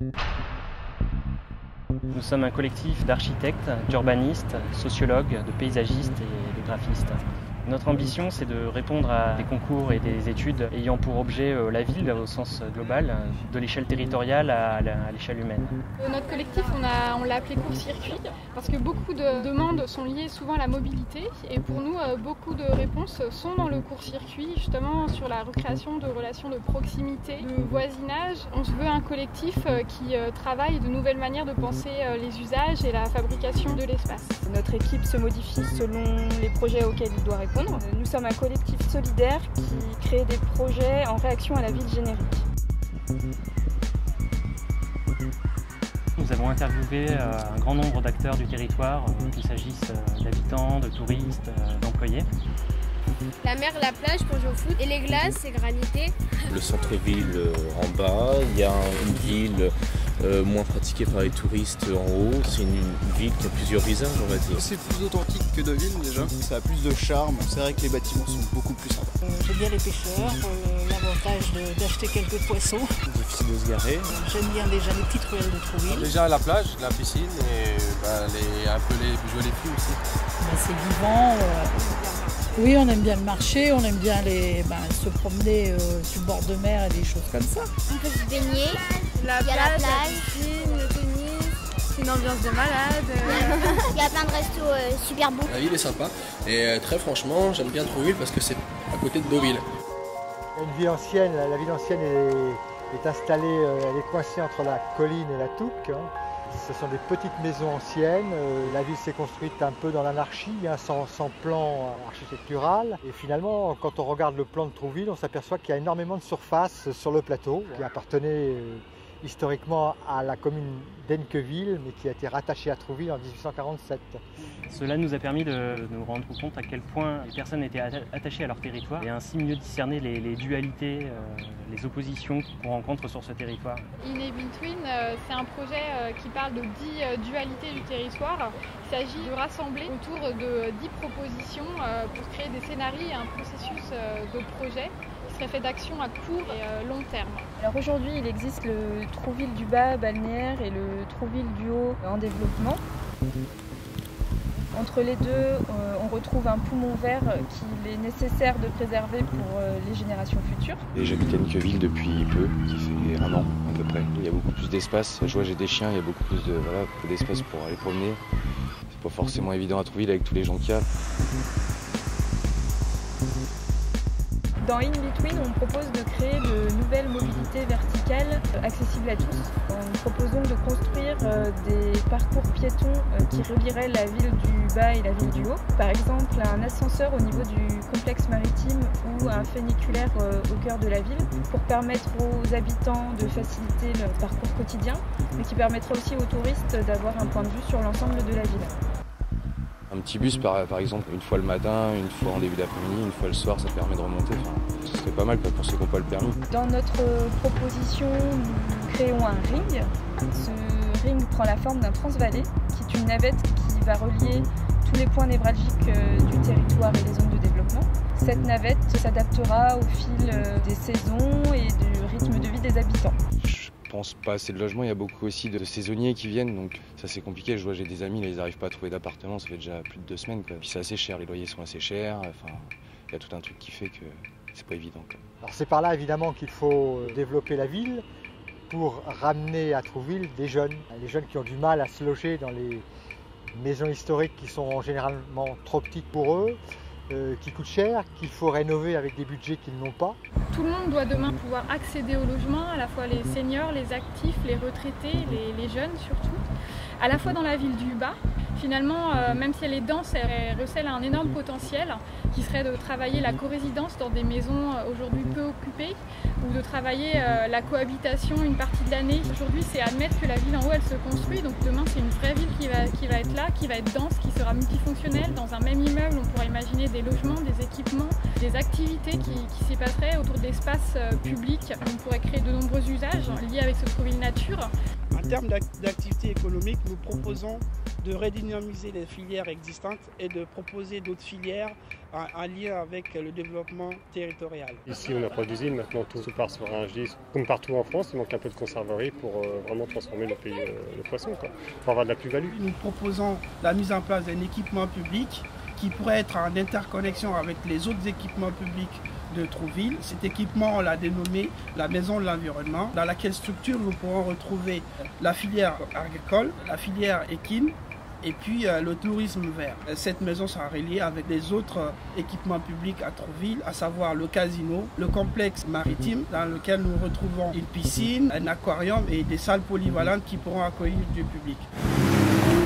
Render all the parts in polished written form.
Nous sommes un collectif d'architectes, d'urbanistes, sociologues, de paysagistes et de graphistes. Notre ambition, c'est de répondre à des concours et des études ayant pour objet la ville au sens global, de l'échelle territoriale à l'échelle humaine. Notre collectif, on l'a appelé court-circuit parce que beaucoup de demandes sont liées souvent à la mobilité et pour nous, beaucoup de réponses sont dans le court-circuit, justement sur la recréation de relations de proximité, de voisinage. On se veut un collectif qui travaille de nouvelles manières de penser les usages et la fabrication de l'espace. Notre équipe se modifie selon les projets auxquels il doit répondre. Nous sommes un collectif solidaire qui crée des projets en réaction à la ville générique. Nous avons interviewé un grand nombre d'acteurs du territoire, qu'il s'agisse d'habitants, de touristes, d'employés. La mer, la plage pour jouer au foot et les glaces, c'est granité. Le centre-ville en bas, il y a une ville moins pratiquée par les touristes en haut. C'est une ville qui a plusieurs visages, on va dire. C'est plus authentique que Deauville déjà, ça a plus de charme. C'est vrai que les bâtiments sont beaucoup plus sympas. J'aime bien les pêcheurs, l'avantage d'acheter quelques poissons. Difficile de se garer. J'aime bien déjà les petites ruelles de Trouville. Déjà la plage, la piscine et un peu jouer les filles aussi. C'est vivant. Oui, on aime bien le marché, on aime bien se promener sur le bord de mer et des choses comme ça. On peut se baigner, il y a la plage, la piscine, le tennis, c'est une ambiance de malade. Il y a plein de restos super beaux. La ville est sympa et très franchement, j'aime bien Trouville parce que c'est à côté de Deauville. Une ville ancienne, la ville ancienne est installée, elle est coincée entre la colline et la touque. Ce sont des petites maisons anciennes, la ville s'est construite un peu dans l'anarchie, sans plan architectural. Et finalement, quand on regarde le plan de Trouville, on s'aperçoit qu'il y a énormément de surface sur le plateau qui appartenait historiquement à la commune d'Enqueville, mais qui a été rattachée à Trouville en 1847. Cela nous a permis de nous rendre compte à quel point les personnes étaient attachées à leur territoire et ainsi mieux discerner les dualités, les oppositions qu'on rencontre sur ce territoire. In Between, c'est un projet qui parle de 10 dualités du territoire. Il s'agit de rassembler autour de 10 propositions pour créer des scénarios et un processus de projet qui serait fait d'actions à court et long terme. Alors aujourd'hui, il existe le Trouville du Bas balnéaire et le Trouville du Haut en développement. Entre les deux, on retrouve un poumon vert qu'il est nécessaire de préserver pour les générations futures. J'habite à Enqueville depuis peu, qui fait 1 an à peu près. Il y a beaucoup plus d'espace. Je vois, j'ai des chiens, il y a beaucoup plus d'espace pour aller promener. C'est pas forcément évident à Trouville avec tous les gens qu'il y a. Dans In Between, on propose de créer de nouvelles mobilités verticales accessibles à tous. On propose donc de construire des parcours piétons qui relieraient la ville du bas et la ville du haut. Par exemple, un ascenseur au niveau du complexe maritime ou un funiculaire au cœur de la ville pour permettre aux habitants de faciliter leur parcours quotidien, mais qui permettra aussi aux touristes d'avoir un point de vue sur l'ensemble de la ville. Un petit bus par exemple, une fois le matin, une fois en début d'après-midi, une fois le soir, ça permet de remonter. Ce serait pas mal pour ceux qui n'ont pas le permis. Dans notre proposition, nous créons un ring. Ce ring prend la forme d'un transvalet, qui est une navette qui va relier tous les points névralgiques du territoire et des zones de développement. Cette navette s'adaptera au fil des saisons et du rythme de vie des habitants. Je pense pas assez de logements, il y a beaucoup aussi de saisonniers qui viennent, donc ça c'est compliqué. Je vois, j'ai des amis, là, ils n'arrivent pas à trouver d'appartement, ça fait déjà plus de 2 semaines. Puis c'est assez cher, les loyers sont assez chers, il y a tout un truc qui fait que c'est pas évident. Alors c'est par là évidemment qu'il faut développer la ville pour ramener à Trouville des jeunes qui ont du mal à se loger dans les maisons historiques qui sont généralement trop petites pour eux, qui coûtent cher, qu'il faut rénover avec des budgets qu'ils n'ont pas. Tout le monde doit demain pouvoir accéder au logement, à la fois les seniors, les actifs, les retraités, les jeunes surtout, à la fois dans la ville du Bas. Finalement, même si elle est dense, elle recèle un énorme potentiel qui serait de travailler la corésidence dans des maisons aujourd'hui peu occupées ou de travailler la cohabitation une partie de l'année. Aujourd'hui, c'est admettre que la ville en haut, elle se construit. Donc demain, c'est une vraie ville qui va être là, qui va être dense, qui sera multifonctionnelle. Dans un même immeuble, on pourra imaginer des logements, des équipements, des activités qui s'y passeraient autour d'espaces publics. On pourrait créer de nombreux usages liés avec ce Trouville Nature. En termes d'activité économique, nous proposons de redynamiser les filières existantes et de proposer d'autres filières en lien avec le développement territorial. Ici, on n'a pas d'usine, maintenant tout se part sur un GIS. Comme partout en France, il manque un peu de conserverie pour vraiment transformer le pays, le poisson, quoi, pour avoir de la plus-value. Nous proposons la mise en place d'un équipement public qui pourrait être en interconnexion avec les autres équipements publics de Trouville. Cet équipement, on l'a dénommé la Maison de l'Environnement, dans laquelle structure nous pourrons retrouver la filière agricole, la filière équine et puis le tourisme vert. Cette maison sera reliée avec les autres équipements publics à Trouville, à savoir le casino, le complexe maritime dans lequel nous retrouvons une piscine, un aquarium et des salles polyvalentes qui pourront accueillir du public.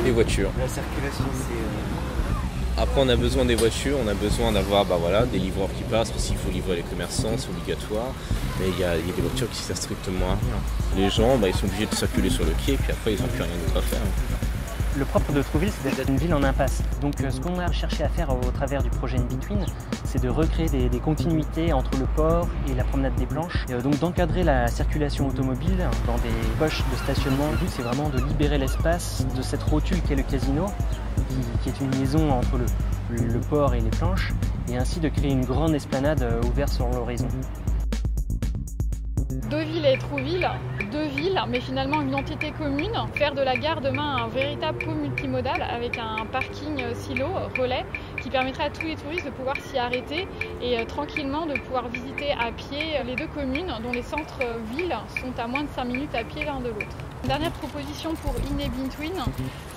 Les voitures. La circulation, c'est... Après, on a besoin des voitures, on a besoin d'avoir des livreurs qui passent, parce qu'il faut livrer les commerçants, c'est obligatoire. Mais il y a des voitures qui servent strictement à rien. Les gens, ils sont obligés de circuler sur le quai, puis après, ils n'ont plus rien d'autre à faire. Le propre de Trouville, c'est d'être une ville en impasse. Donc ce qu'on a cherché à faire au travers du projet In-Between, c'est de recréer des continuités entre le port et la promenade des Planches. Donc d'encadrer la circulation automobile dans des poches de stationnement. Le but, c'est vraiment de libérer l'espace de cette rotule qu'est le casino, qui est une liaison entre le port et les Planches, et ainsi de créer une grande esplanade ouverte sur l'horizon. Deauville et Trouville, deux villes, mais finalement une entité commune. Faire de la gare demain un véritable pôle multimodal avec un parking silo, relais, qui permettrait à tous les touristes de pouvoir s'y arrêter et tranquillement de pouvoir visiter à pied les deux communes dont les centres-villes sont à moins de 5 minutes à pied l'un de l'autre. Dernière proposition pour In-Between,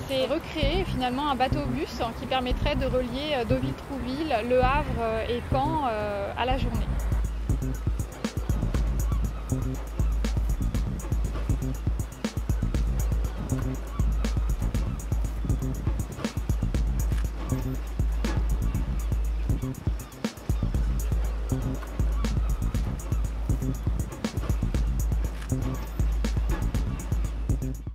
c'est recréer finalement un bateau-bus qui permettrait de relier Deauville-Trouville, Le Havre et Caen à la journée.